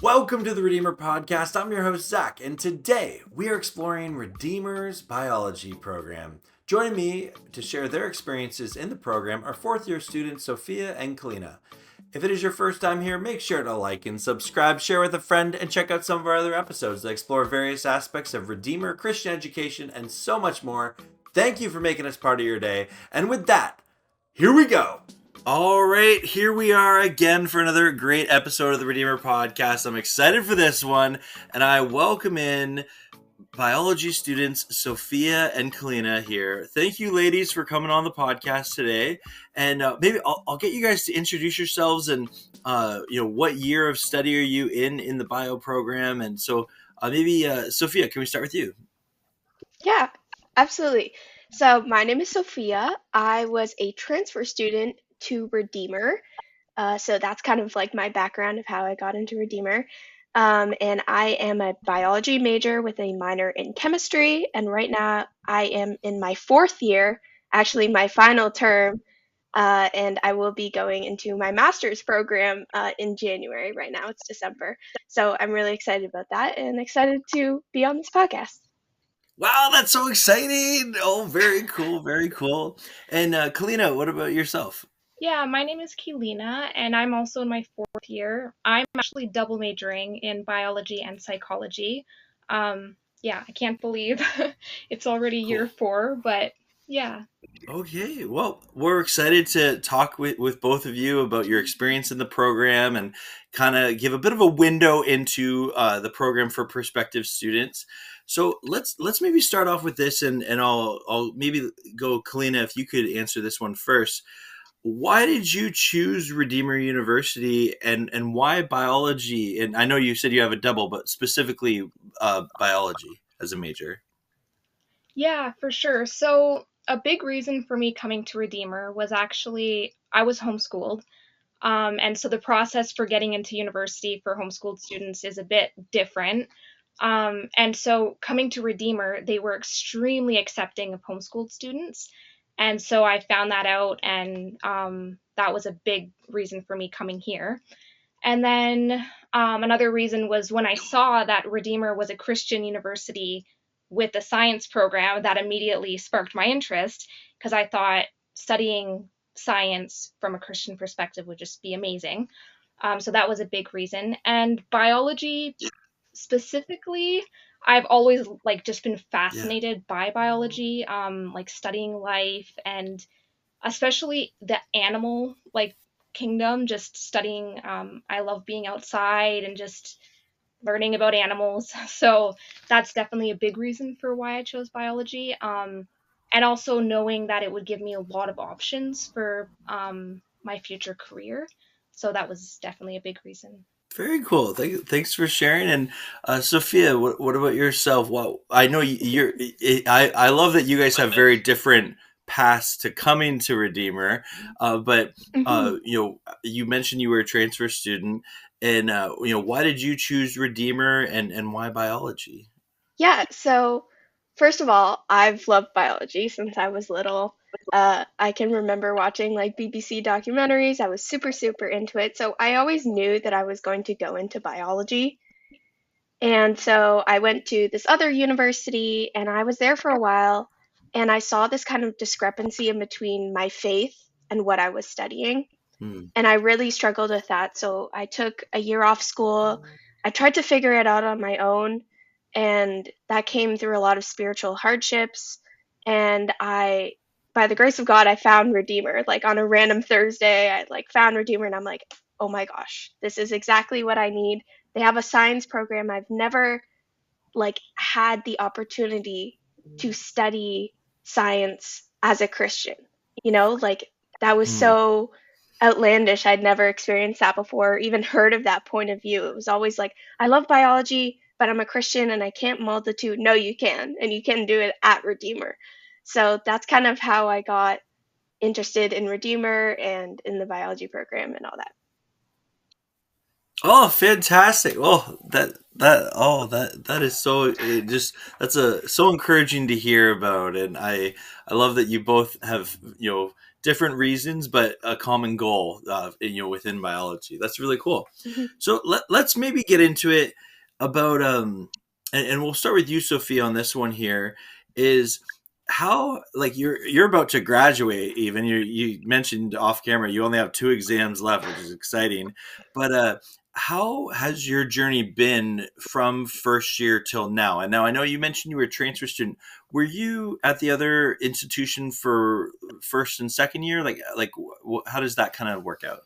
Welcome to the Redeemer Podcast. I'm your host, Zach, and today we are exploring Redeemer's biology program. Joining me to share their experiences in the program are fourth year students Sophia and Kalina. If it is your first time here, make sure to like and subscribe, share with a friend, and check out some of our other episodes that explore various aspects of Redeemer, Christian education, and so much more. Thank you for making us part of your day. And with that, here we go. All right, here we are again for another great episode of the Redeemer Podcast. I'm excited for this one, and I welcome in biology students Sophia and Kalina here. Thank you, ladies, for coming on the podcast today. And maybe I'll get you guys to introduce yourselves and what year of study are you in the bio program? And so maybe Sophia, can we start with you? Yeah, absolutely. So my name is Sophia. I was a transfer student to Redeemer. So that's kind of like my background of how I got into Redeemer. And I am a biology major with a minor in chemistry. And right now I am in my fourth year, actually my final term. And I will be going into my master's program in January. Right now it's December. So I'm really excited about that and excited to be on this podcast. Wow, that's so exciting! Oh, very cool, very cool. And Kalina, what about yourself? Yeah, my name is Keelina, and I'm also in my fourth year. I'm actually double majoring in biology and psychology. Yeah, I can't believe it's already year Cool. 4, but yeah. Okay, well, we're excited to talk with both of you about your experience in the program and kind of give a bit of a window into the program for prospective students. So let's maybe start off with this, and I'll maybe go, Kalina, if you could answer this one first. Why did you choose Redeemer University, and why biology? And I know you said you have a double, but specifically biology as a major. Yeah, for sure. So, a big reason for me coming to Redeemer was actually I was homeschooled. And so the process for getting into university for homeschooled students is a bit different. And so coming to Redeemer, they were extremely accepting of homeschooled students. And so I found that out, and that was a big reason for me coming here. And then another reason was when I saw that Redeemer was a Christian university with a science program, that immediately sparked my interest because I thought studying science from a Christian perspective would just be amazing. So that was a big reason. And biology specifically, I've always like just been Yeah. fascinated by biology, like studying life and especially the animal like kingdom, just studying. I love being outside and just learning about animals. So that's definitely a big reason for why I chose biology. And also knowing that it would give me a lot of options for my future career. So that was definitely a big reason. Very cool. Thanks for sharing. And Sophia, what about yourself? Well, I know I love that you guys have very different paths to coming to Redeemer. But Mhm. you mentioned you were a transfer student, and why did you choose Redeemer, and why biology? Yeah, so first of all, I've loved biology since I was little. I can remember watching like BBC documentaries. I was super, super into it. So I always knew that I was going to go into biology. And so I went to this other university and I was there for a while and I saw this kind of discrepancy in between my faith and what I was studying. Hmm. And I really struggled with that. So I took a year off school. I tried to figure it out on my own, and that came through a lot of spiritual hardships. And by the grace of God, I found Redeemer. Like on a random Thursday, I like found Redeemer, and I'm like, oh my gosh, this is exactly what I need. They have a science program. I've never like had the opportunity to study science as a Christian. Like that was Hmm. so outlandish. I'd never experienced that before, even heard of that point of view. It was always like, I love biology, but I'm a Christian and I can't mold the two. No, you can, and you can do it at Redeemer. So that's kind of how I got interested in Redeemer and in the biology program and all that. Oh, fantastic! Oh, that is so it just that's a so encouraging to hear about, and I love that you both have different reasons, but a common goal, within biology. That's really cool. Mhm. So let's maybe get into it about, and we'll start with you, Sophia, on this one here. Is how, like, you're about to graduate. Even you mentioned off camera you only have 2 exams left, which is exciting. But how has your journey been from first year till now? And now I know you mentioned you were a transfer student. Were you at the other institution for first and second year? How does that kind of work out?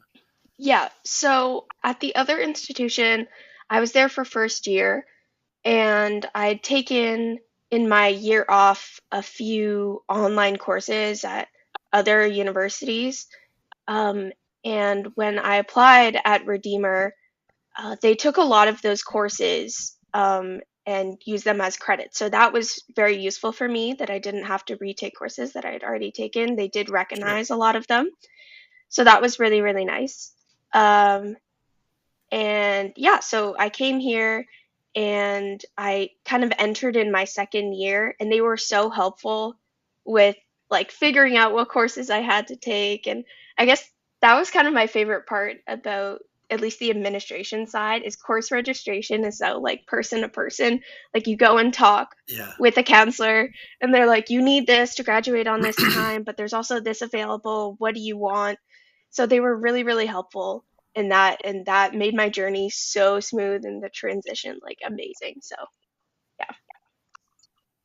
Yeah, so at the other institution, I was there for first year, and I'd taken in my year off a few online courses at other universities. Um, and when I applied at Redeemer, they took a lot of those courses and used them as credit. So that was very useful for me that I didn't have to retake courses that I had already taken. They did Sure. recognize a lot of them. So that was really, really nice. Um, and yeah, so I came here and I kind of entered in my second year, and they were so helpful with like figuring out what courses I had to take. And I guess that was kind of my favorite part about at least the administration side is course registration is so like person to person. Like you go and talk Yeah. with a counselor and they're like, you need this to graduate on this time, but there's also this available. What do you want? So they were really, really helpful and that made my journey so smooth and the transition like amazing. So yeah.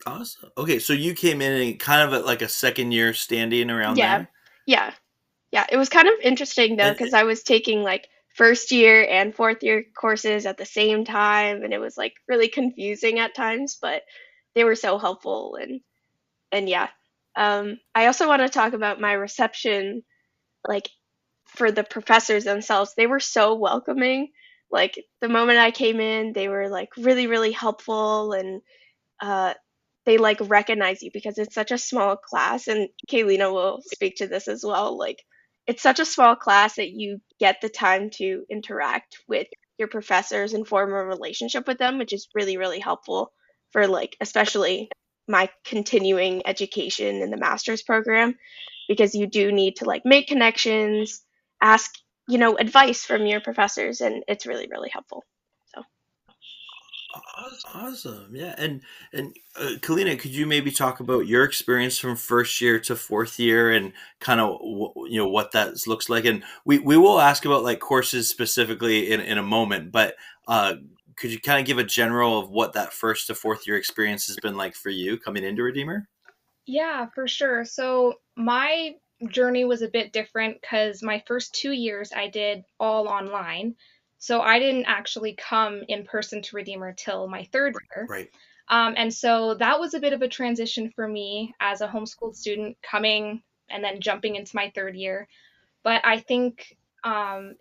Awesome. Okay, so you came in and kind of at like a second year standing around Yeah. there, Yeah. Yeah. It was kind of interesting though, and because I was taking like first year and fourth year courses at the same time, and it was like really confusing at times, but they were so helpful and yeah. I also want to talk about my reception, like for the professors themselves. They were so welcoming. Like the moment I came in, they were like really, really helpful and uh, they like recognize you because it's such a small class, and Kaylina will speak to this as well. Like it's such a small class that you get the time to interact with your professors and form a relationship with them, which is really, really helpful for like especially my continuing education in the master's program because you do need to like make connections, ask, advice from your professors, and it's really, really helpful. So awesome. Yeah, and Kalina, could you maybe talk about your experience from first year to fourth year and kind of what that looks like? And we will ask about like courses specifically in a moment, but could you kind of give a general of what that first to fourth year experience has been like for you coming into Redeemer? Yeah, for sure. So my journey was a bit different because my first 2 years I did all online. So I didn't actually come in person to Redeemer till my third year. Right. And so that was a bit of a transition for me as a homeschooled student coming and then jumping into my third year. But I think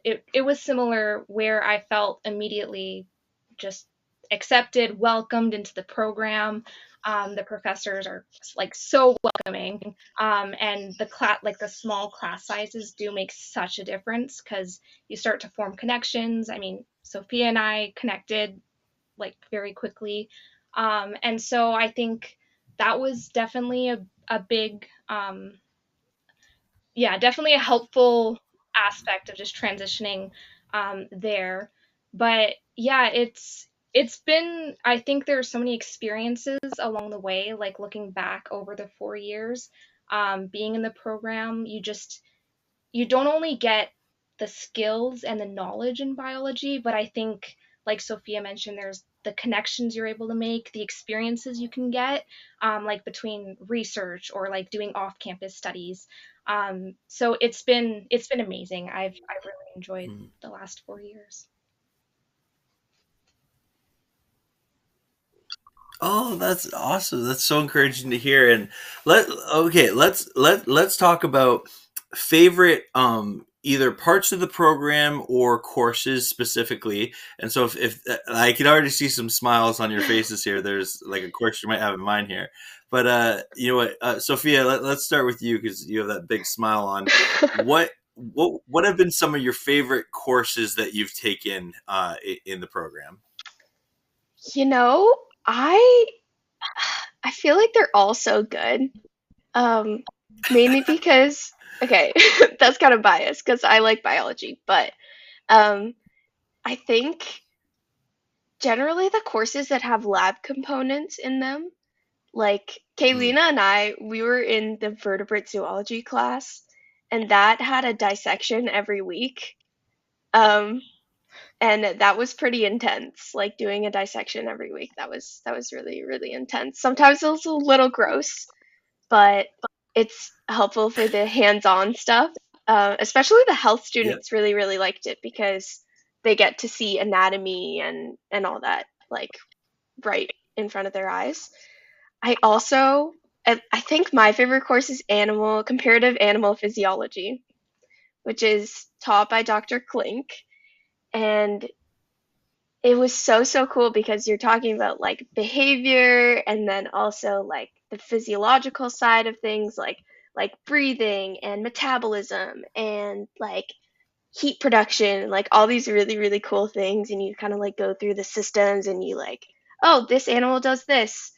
it was similar where I felt immediately just accepted, welcomed into the program. The professors are like so welcoming, and the class, like the small class sizes, do make such a difference because you start to form connections. I mean, Sophia and I connected like very quickly, and so I think that was definitely a big yeah, definitely a helpful aspect of just transitioning there. But yeah, it's been I think there are so many experiences along the way, like looking back over the 4 years, being in the program, you don't only get the skills and the knowledge in biology, but I think, like Sophia mentioned, there's the connections you're able to make, the experiences you can get, like between research or like doing off-campus studies. So it's been amazing. I've really enjoyed Hmm. the last 4 years. Oh, that's awesome. That's so encouraging to hear. And let's talk about favorite either parts of the program or courses specifically. And so if I can already see some smiles on your faces here, there's like a course you might have in mind here. But you know what, Sophia, let's start with you because you have that big smile on. What have been some of your favorite courses that you've taken in the program? you know, I I feel like they're all so good. Um, Mainly because, okay, that's kind of biased because I like biology, but um, I think generally the courses that have lab components in them, like Mm. Kaylina and I, we were in the vertebrate zoology class, and that had a dissection every week. Um, and that was pretty intense, like doing a dissection every week. That was really, really intense. Sometimes it was a little gross, but it's helpful for the hands-on stuff. Especially the health Yeah. students really, really liked it because they get to see anatomy and all that like right in front of their eyes. I also I think my favorite course is comparative animal physiology, which is taught by Dr. Klink, and it was so so cool because you're talking about like behavior and then also like the physiological side of things like breathing and metabolism and like heat production, like all these really really cool things, and you kind of like go through the systems and you like, oh, this animal does this,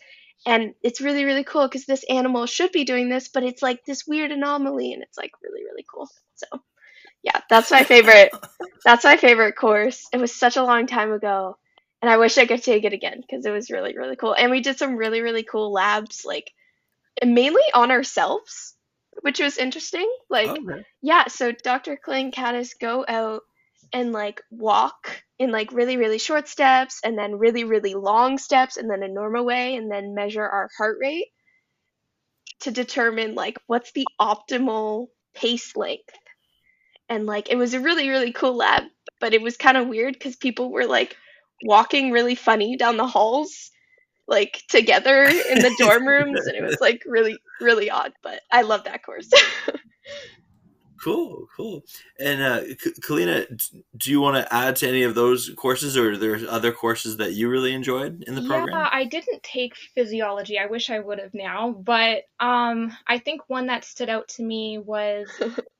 and it's really really cool because this animal should be doing this, but it's like this weird anomaly, and it's like really really cool. So yeah, that's my favorite course. It was such a long time ago, and I wish I could take it again because it was really, really cool. And we did some really, really cool labs, like mainly on ourselves, which was interesting. Like, Okay. yeah, so Dr. Kling had us go out and like walk in like really, really short steps and then really, really long steps and then a normal way and then measure our heart rate to determine like what's the optimal pace length. And like it was a really really cool lab, but it was kind of weird because people were like walking really funny down the halls like together in the dorm rooms, and it was like really really odd, but I love that course. Cool, cool. And Kalina, do you want to add to any of those courses, or are there other courses that you really enjoyed in the Yeah, program? I didn't take physiology. I wish I would have now, but I think one that stood out to me was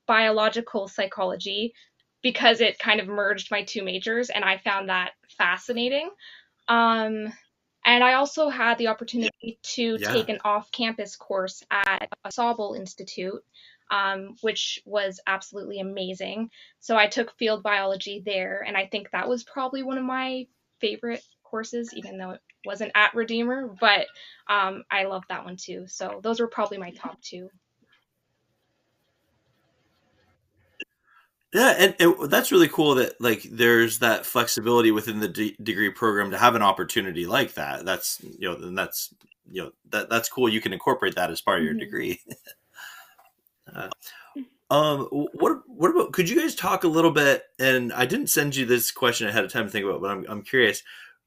biological psychology because it kind of merged my two majors, and I found that fascinating. Um, and I also had the opportunity to Yeah. take an off-campus course at a Sobel Institute, which was absolutely amazing. So I took field biology there, and I think that was probably one of my favorite courses, even though it wasn't at Redeemer, but I loved that one too. So those were probably my top two. Yeah, and that's really cool that like there's that flexibility within the degree program to have an opportunity like that. That's and that's that's cool. You can incorporate that as part of your Mhm. degree. Uh, what about? Could you guys talk a little bit? And I didn't send you this question ahead of time to think about, but I'm curious.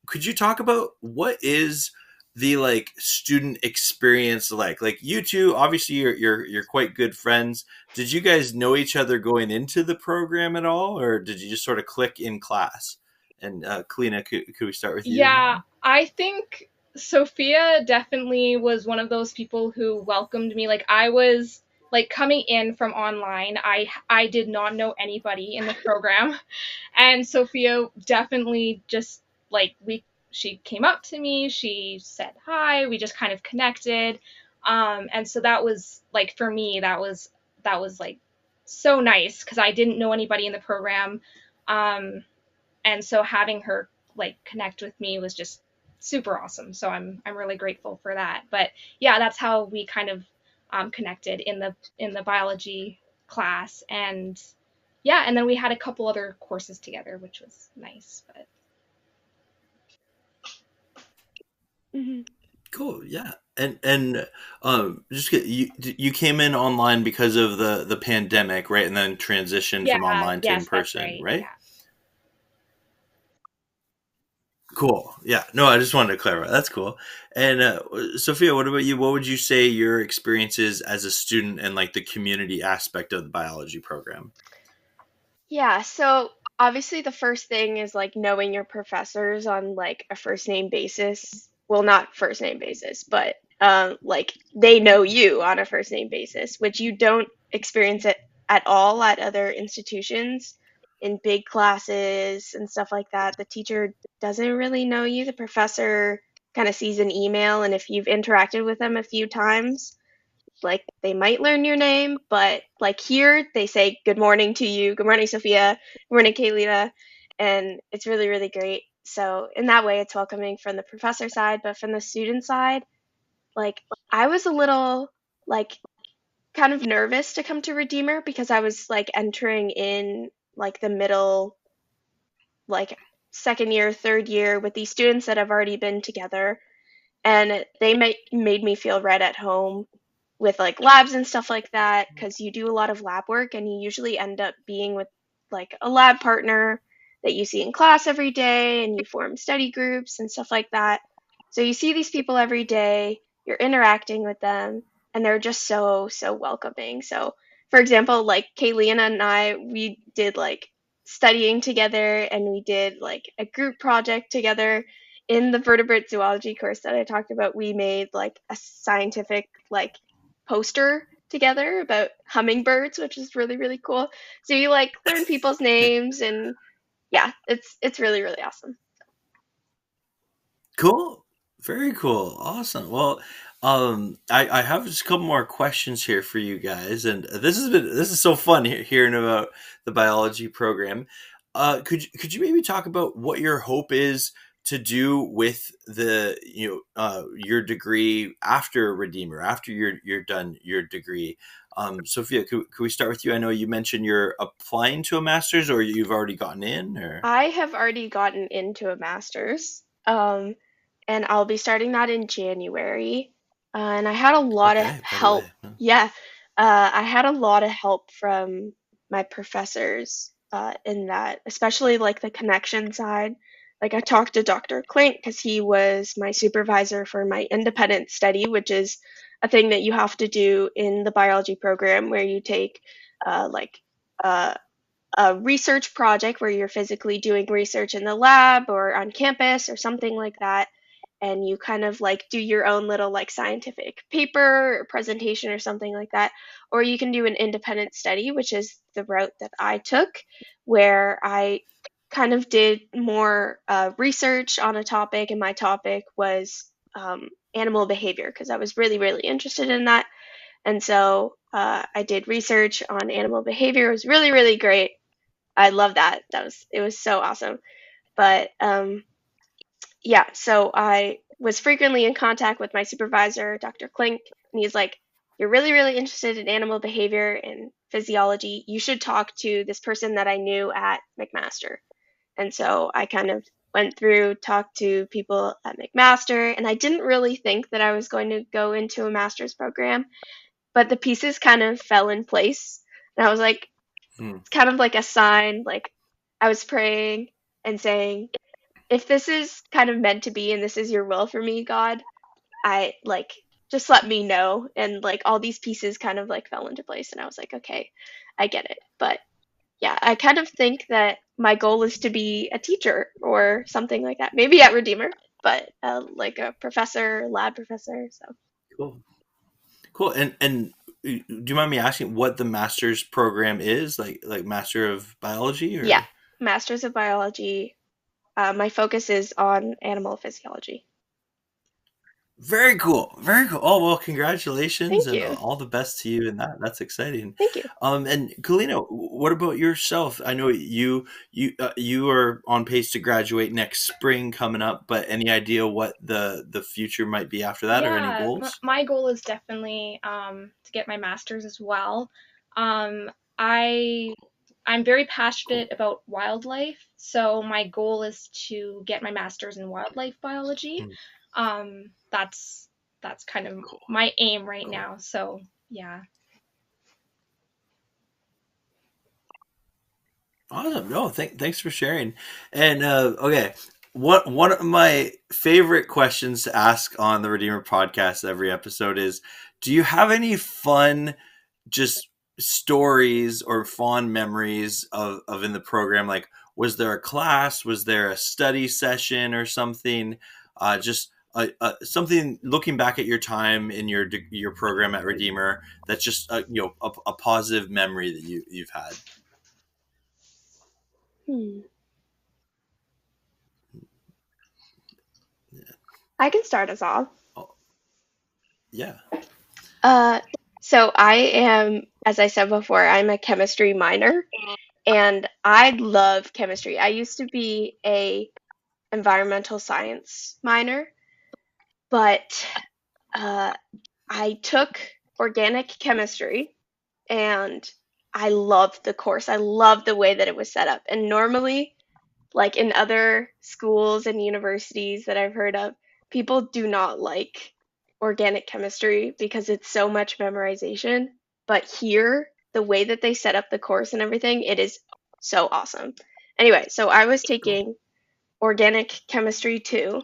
Could you talk about what is the like student experience like? Like you two, obviously you're quite good friends. Did you guys know each other going into the program at all, or did you just sort of click in class? And Kalina, could we start with you on that Yeah, one? I think Sophia definitely was one of those people who welcomed me. Like I was like coming in from online. I did not know anybody in the program. And Sophia definitely just like we she came up to me, she said hi, we just kind of connected. And so that was like for me that was like so nice because I didn't know anybody in the program. Um and so having her like connect with me was just super awesome. So I'm really grateful for that. But yeah, that's how we kind of connected in the biology class, and yeah, and then we had a couple other courses together, which was nice. But Mhm. Cool, yeah, and just you came in online because of the pandemic, right? And then transitioned yeah, from online to in yes, that's person, right. right? Yeah. Cool. Yeah. No, I just wanted to clarify. That's cool. And Sophia, what about you? What would you say your experiences as a student and like the community aspect of the biology program? Yeah, so obviously the first thing is like knowing your professors on like a first name basis. Well, not first name basis, but like they know you on a first name basis, which you don't experience it at all at other institutions in big classes and stuff like that. The teacher doesn't really know you. The professor kind of sees an email, and if you've interacted with them a few times, like they might learn your name, but like here they say good morning to you, good morning Sophia, good morning Kaylina, and it's really really great. So in that way it's welcoming from the professor side, but from the student side, like I was a little like kind of nervous to come to Redeemer because I was like entering in like the middle, like second year, third year with these students that have already been together, and they made me feel right at home with like labs and stuff like that because you do a lot of lab work and you usually end up being with like a lab partner that you see in class every day and you form study groups and stuff like that. So you see these people every day, you're interacting with them, and they're just so welcoming. So for example, like Kayleena and I, we did like studying together and we did like a group project together in the vertebrate zoology course that I talked about. We made like a scientific like poster together about hummingbirds, which is really really cool. So you like learn people's names, and yeah, it's really really awesome. Cool. Very cool. Awesome. Well, I have just a couple more questions here for you guys, and this is so fun hearing about the biology program. Could you maybe talk about what your hope is to do with the your degree after Redeemer, after you're done your degree? Sophia, could we start with you? I know you mentioned you're applying to a master's, or you've already gotten in, or I have already gotten into a master's, and I'll be starting that in January. And I had a lot of okay. By the help. way. Yeah, I had a lot of help from my professors in that, especially like the connection side. Like I talked to Dr. Klink because he was my supervisor for my independent study, which is a thing that you have to do in the biology program where you take like uh, a research project where you're physically doing research in the lab or on campus or something like that, and you kind of like do your own little like scientific paper or presentation or something like that. Or you can do an independent study, which is the route that I took, where I kind of did more research on a topic, and my topic was animal behavior because I was really really interested in that. And so I did research on animal behavior. It was really really great. I love that. It was so awesome. But yeah, so I was frequently in contact with my supervisor, Dr. Klink, and he's like, "You're really, really interested in animal behavior and physiology. You should talk to this person that I knew at McMaster." And so I kind of went through, talked to people at McMaster, and I didn't really think that I was going to go into a master's program, but the pieces kind of fell in place. And I was like, Hmm. it's kind of like a sign, like I was praying and saying, if this is kind of meant to be and this is your will for me, God, I like just let me know. And like all these pieces kind of like fell into place, and I was like, okay, I get it. But yeah, I kind of think that my goal is to be a teacher or something like that. Maybe at Redeemer, but like a professor, lab professor. So Cool. Cool. And do you mind me asking what the master's program is? Like Master of Biology yeah, or? Masters of Biology. My focus is on animal physiology. Very cool. Very cool. Oh well, congratulations Thank and you. all the best to you in that. That's exciting. Thank you. And Kalina, what about yourself? I know you are on pace to graduate next spring coming up, but any idea what the future might be after that or any Yeah, goals? my goal is definitely to get my master's as well. Um, I I'm very Cool. passionate about wildlife, so my goal is to get my master's in wildlife biology. Mm, That's kind of cool. my aim right Cool. now. So yeah. Awesome. No, thanks for sharing. And okay, one of my favorite questions to ask on the Redeemer podcast every episode is, do you have any fun just stories or fond memories of in the program? Like, was there a class? Was there a study session or something? Just something looking back at your time in your program at Redeemer that's just a positive memory that you've had. Hmm. I can start us off. Oh, yeah. Uh, So I am, as I said before, I'm a chemistry minor, and I love chemistry. I used to be a environmental science minor, but uh, I took organic chemistry, and I loved the course. I loved the way that it was set up. And normally, like in other schools and universities that I've heard of, people do not like organic chemistry because it's so much memorization. But here, the way that they set up the course and everything, it is so awesome. Anyway, so I was taking organic chemistry too,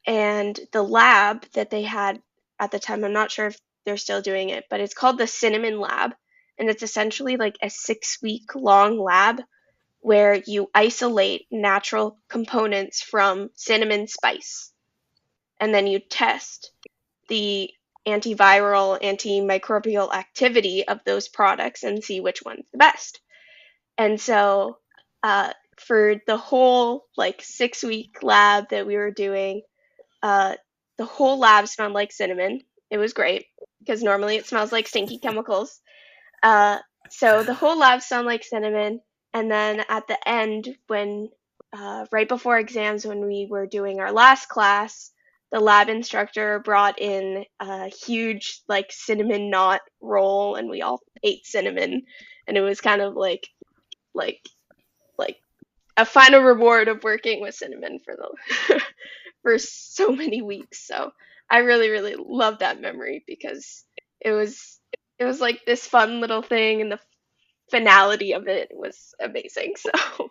and the lab that they had at the time, I'm not sure if they're still doing it, but it's called the Cinnamon Lab. And it's essentially like a 6 week long lab where you isolate natural components from cinnamon spice. And then you test the antiviral, antimicrobial activity of those products and see which one's the best. And so for the whole like 6 week lab that we were doing, uh, the whole lab smelled like cinnamon. It was great because normally it smells like stinky chemicals. Uh, so the whole lab smelled like cinnamon. And then at the end, when right before exams, when we were doing our last class, the lab instructor brought in a huge like cinnamon knot roll, and we all ate cinnamon, and it was kind of like like a final reward of working with cinnamon for the for so many weeks. So I really love that memory because it was it was like this fun little thing, and the finality of it was amazing. So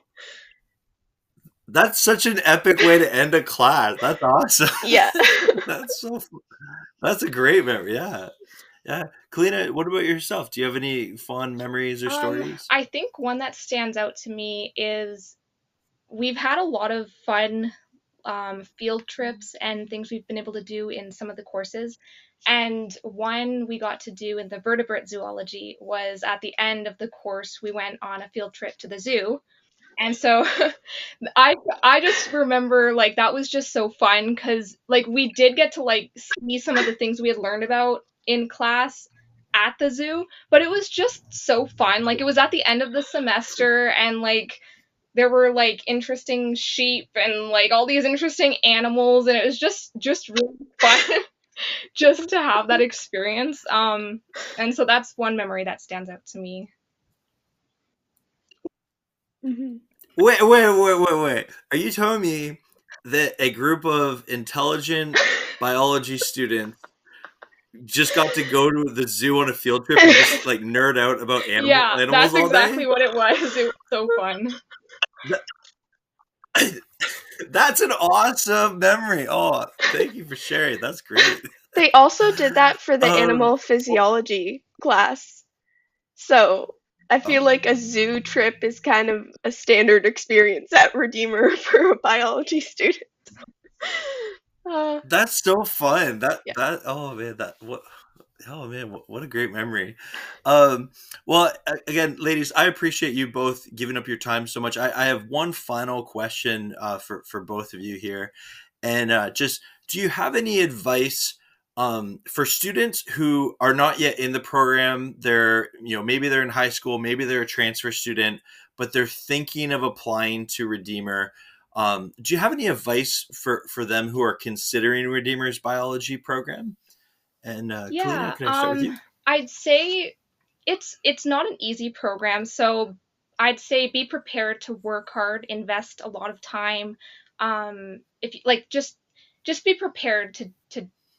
That's such an epic way to end a class. That's awesome. yeah. That's so. That's a great memory. Yeah, yeah. Kalina, what about yourself? Do you have any fond memories or stories? I think one that stands out to me is we've had a lot of fun field trips and things we've been able to do in some of the courses. And one we got to do in the vertebrate zoology was at the end of the course, we went on a field trip to the zoo. And so I just remember like that was just so fun because like we did get to like see some of the things we had learned about in class at the zoo, but it was just so fun. Like it was at the end of the semester, and like there were like interesting sheep and like all these interesting animals, and it was just really fun just to have that experience. And so that's one memory that stands out to me. Mhm. Wait. Are you telling me that a group of intelligent biology students just got to go to the zoo on a field trip and just like nerd out about Yeah, animals that's all exactly day? what it was. It was so fun. That, that's an awesome memory. Oh, thank you for sharing. That's great. They also did that for the Um, animal physiology class. So I feel oh, like a zoo trip is kind of a standard experience at Redeemer for a biology student. Uh, that's so fun. That yeah. that oh man, that what oh man, what a great memory. Um, well, again, ladies, I appreciate you both giving up your time so much. I have one final question for both of you here, and just do you have any advice for students who are not yet in the program? They're maybe they're in high school, maybe they're a transfer student, but they're thinking of applying to Redeemer. Do you have any advice for them who are considering Redeemer's biology program? And Yeah, Kalina, can I start with you? I'd say it's not an easy program, so I'd say be prepared to work hard, invest a lot of time. If you, like just be prepared to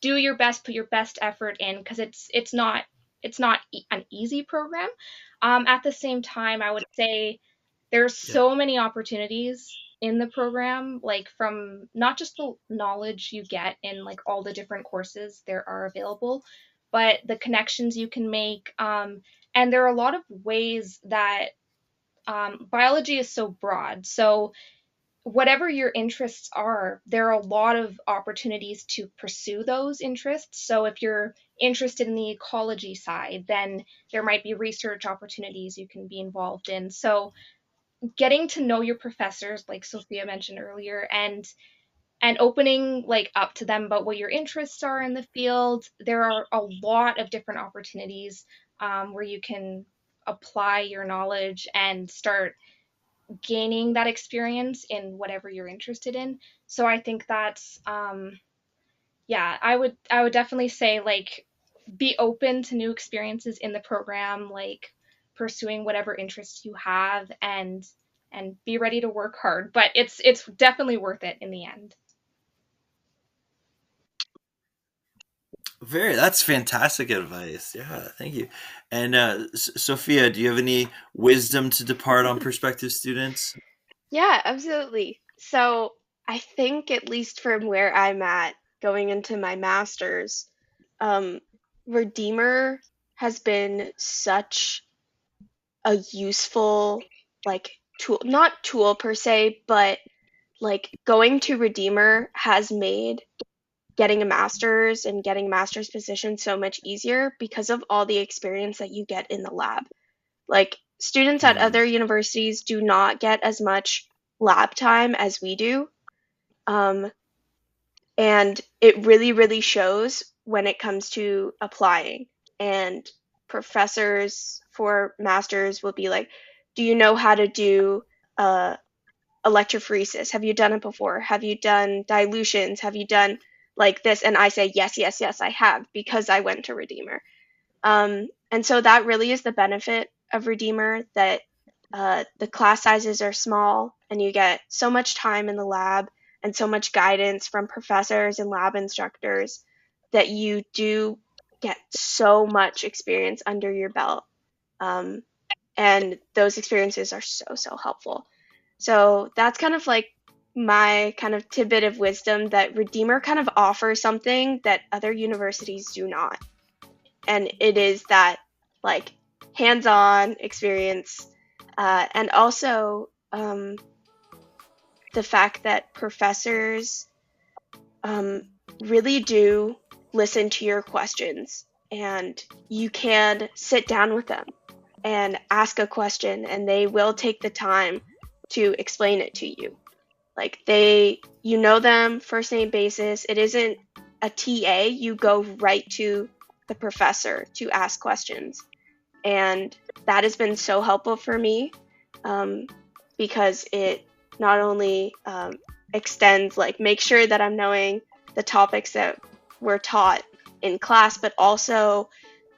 do your best, put your best effort in because it's not an easy program. At the same time, I would say there's Yeah, so many opportunities in the program, like from not just the knowledge you get in like all the different courses there are available, but the connections you can make. And there are a lot of ways that biology is so broad. So whatever your interests are, there are a lot of opportunities to pursue those interests. So if you're interested in the ecology side, then there might be research opportunities you can be involved in. So getting to know your professors, like Sophia mentioned earlier, and and opening like up to them about what your interests are in the field. There are a lot of different opportunities where you can apply your knowledge and start gaining that experience in whatever you're interested in. So I think that's yeah, I would definitely say like be open to new experiences in the program, like pursuing whatever interests you have, and be ready to work hard. But it's definitely worth it in the end. That's fantastic advice. Yeah, thank you. And Sophia, do you have any wisdom to depart on prospective students? Yeah, absolutely. So I think, at least from where I'm at going into my master's, um, Redeemer has been such a useful, like, tool, not tool per se, but like going to Redeemer has made getting a master's and getting a master's position so much easier because of all the experience that you get in the lab. Like, students at Hmm. other universities do not get as much lab time as we do. Um, and it really, really shows when it comes to applying. And professors for masters will be like, do you know how to do uh, electrophoresis? Have you done it before? Have you done dilutions? Have you done like this? And I say, yes, yes, yes, I have, because I went to Redeemer. And so that really is the benefit of Redeemer, that the class sizes are small and you get so much time in the lab and so much guidance from professors and lab instructors that you do get so much experience under your belt. Um, and those experiences are so, so helpful. So that's kind of like my kind of tidbit of wisdom, that Redeemer kind of offers something that other universities do not. And it is that like hands-on experience, and also the fact that professors um, really do listen to your questions, and you can sit down with them and ask a question and they will take the time to explain it to you. Like, you know them first name basis. It isn't a TA. You go right to the professor to ask questions. And that has been so helpful for me, um, because it not only extends, like, make sure that I'm knowing the topics that were taught in class, but also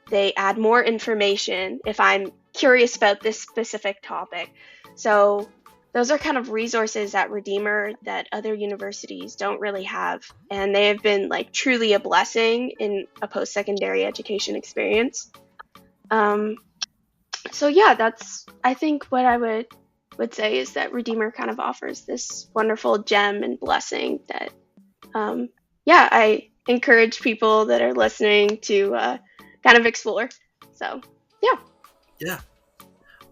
they add more information if I'm curious about this specific topic. So those are kind of resources at Redeemer that other universities don't really have, and they have been like truly a blessing in a post-secondary education experience. Um, so yeah, that's, I think, what I would say is that Redeemer kind of offers this wonderful gem and blessing that, um, yeah, I encourage people that are listening to kind of explore. So yeah. Yeah.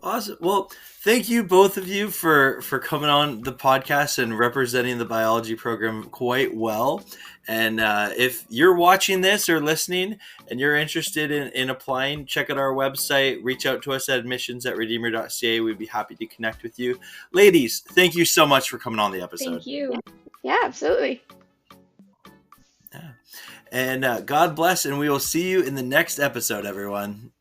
Awesome. Well, thank you both of you for coming on the podcast and representing the biology program quite well. And if you're watching this or listening and you're interested in applying, check out our website. Reach out to us at admissions@redeemer.ca. We'd be happy to connect with you. Ladies, thank you so much for coming on the episode. Thank you. Yeah, absolutely. Yeah. And God bless, and we will see you in the next episode, everyone.